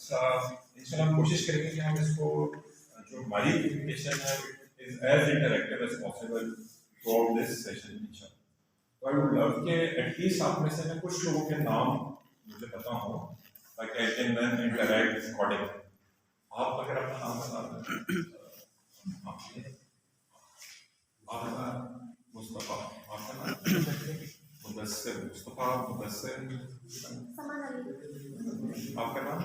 इंशाल्लाह हम कोशिश करेंगे कि हम इसको जो हमारी कम्युनिकेशन है is as interactive as possible throughout this session इंशाल्लाह। तो आई वुड लव के एटलीस्ट आप में से कुछ लोगों के नाम मुझे पता हो ताकि I can then interact accordingly. आप अगर अपना नाम बता दें। आपका मुस्तफ़ा, आपका नाम मुदस्सिर, मुस्तफ़ा मुदस्सिर, आपका नाम?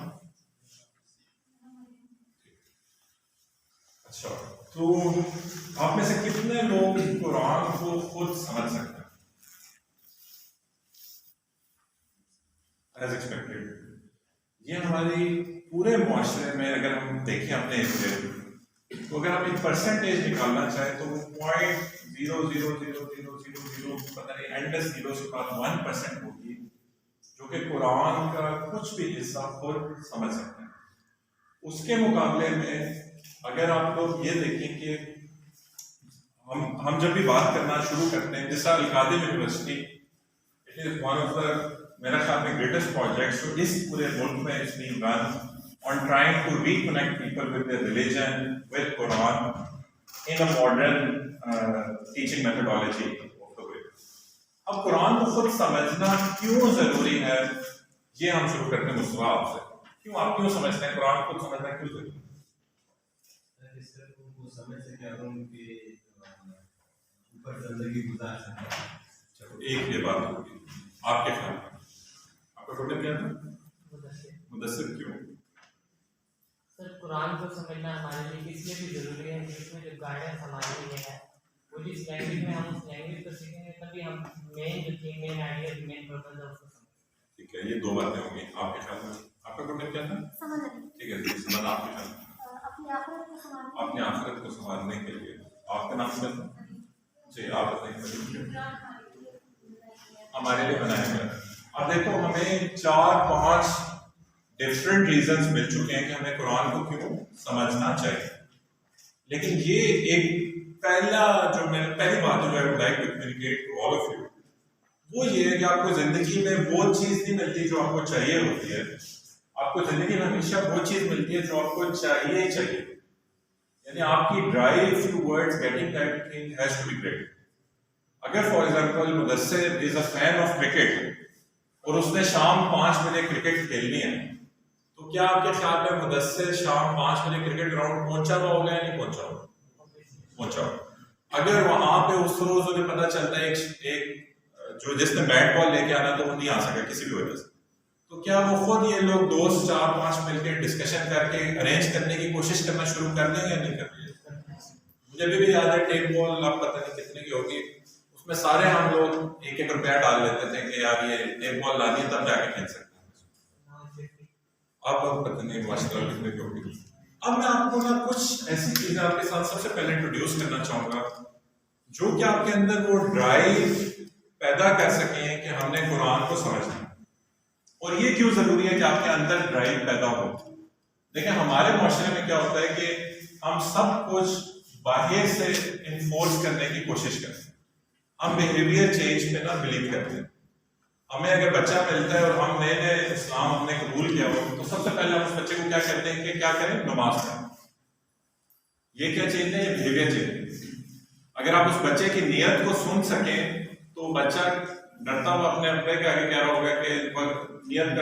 अच्छा, तो आप में से कितने लोग कुरान को खुद समझ सकते हैं? As expected. ये हमारी पूरे मुआशरे में अगर हम देखें अपने एरिया तो अगर आप एक परसेंटेज निकालना चाहें तो वो 0.00000 पता नहीं एंडलेस जीरो के बाद 1% होगी जो कि कुरान का कुछ भी हिस्सा खुद समझ सकते हैं। उसके मुकाबले में अगर आप लोग ये देखें कि हम जब भी बात करना शुरू करते हैं, जैसा Al-Qadir university it is one of the मेरा ख्याल में ग्रेटेस्ट प्रोजेक्ट्स जो इस पूरे मुल्क में is being run on trying to reconnect people with their religion, with Quran, in a modern teaching methodology of the way. अब कुरान को खुद समझना क्यों जरूरी है, ये हम शुरू करते हैं मुस्तफा आपसे। क्यों आप क्यों समझते हैं कुरान को समझना क्यों जरूरी है? जिससे उनको समझ सके और उनके ऊपर जिंदगी गुजार सके। चलो एक ये बात होगी, आपके ख्याल में आपका टोटल क्या था? मुदस्सिर क्यों? सर कुरान को समझना हमारे लिए इसलिए भी ज़रूरी है कि इसमें जो गाइडेंस हमारे लिए है वो जिस लैंग्वेज में हम उस लैंग्वेज को सीखेंगे तभी हम मेन जो थी मेन आइडिया मेन पर्पस है उसको समझेंगे। ठीक है, ये दो बातें होंगी आपके ख्याल में। आपका टोटल क्या था? ठीक है जी, समझ आपके ख्याल में अपनी आखिरत को संभालने के लिए। आपका नाम क्या था? जी आप बताइए। हमारे लिए बनाया गया। अब देखो हमें 4-5 डिफरेंट रीजंस मिल चुके हैं कि हमें कुरान को क्यों समझना चाहिए, लेकिन ये एक पहली बात जो I would like to communicate to all of you वो ये है कि आपको जिंदगी में वो चीज नहीं मिलती जो आपको चाहिए होती है। आपको जिंदगी में हमेशा वो चीज मिलती है जो आपको चाहिए चाहिए, यानी आपकी drive towards getting that thing has to be great. अगर for example Mudassir is a fan of cricket और उसने शाम 5 बजे क्रिकेट खेलनी है, तो क्या आपके ख्याल में मुदस्सिर शाम 5 बजे क्रिकेट ग्राउंड पहुंचा हुआ होगा या नहीं पहुंचा होगा? पहुंचा। अगर वहां पे उस रोज उन्हें पता चलता है एक जो जिसने बैट बॉल लेके आना तो वो नहीं आ सका किसी भी वजह से, तो क्या वो खुद ये लोग दोस्त 4-5 मिलकर डिस्कशन करके अरेंज करने की कोशिश करना शुरू कर देंगे या नहीं कर देंगे? मुझे भी याद है टेप बॉल आप पता नहीं कितने की होगी, उसमें सारे हम लोग 1-1 रुपया डाल लेते थे कि यार ये टेप बॉल ला दी तब जाके खेल सकते हैं। अब पता नहीं माशाल्लाह कितने की होगी। अब मैं आपको ना कुछ ऐसी चीजें आपके साथ सबसे पहले इंट्रोड्यूस करना चाहूंगा जो कि आपके अंदर वो ड्राइव पैदा कर सके कि हमने कुरान को समझना। और ये क्यों जरूरी है कि आपके अंदर ड्राइव पैदा हो? देखिए हमारे माशरे में क्या होता है कि हम सब कुछ बाहर से इन्फोर्स करने की कोशिश करते हैं, हम बिहेवियर चेंज पे ना बिलीव करते हैं। हमें अगर बच्चा मिलता है और हम नए नए इस्लाम हमने कबूल किया हो तो सबसे पहले हम उस बच्चे को क्या कहते हैं कि क्या करें? नमाज पढ़ें। ये क्या चीज है? ये बिहेवियर चेंज। अगर आप उस बच्चे की नीयत को सुन सकें तो बच्चा डरता हुआ अपने अब्बे के आगे कह रहा होगा कि नियत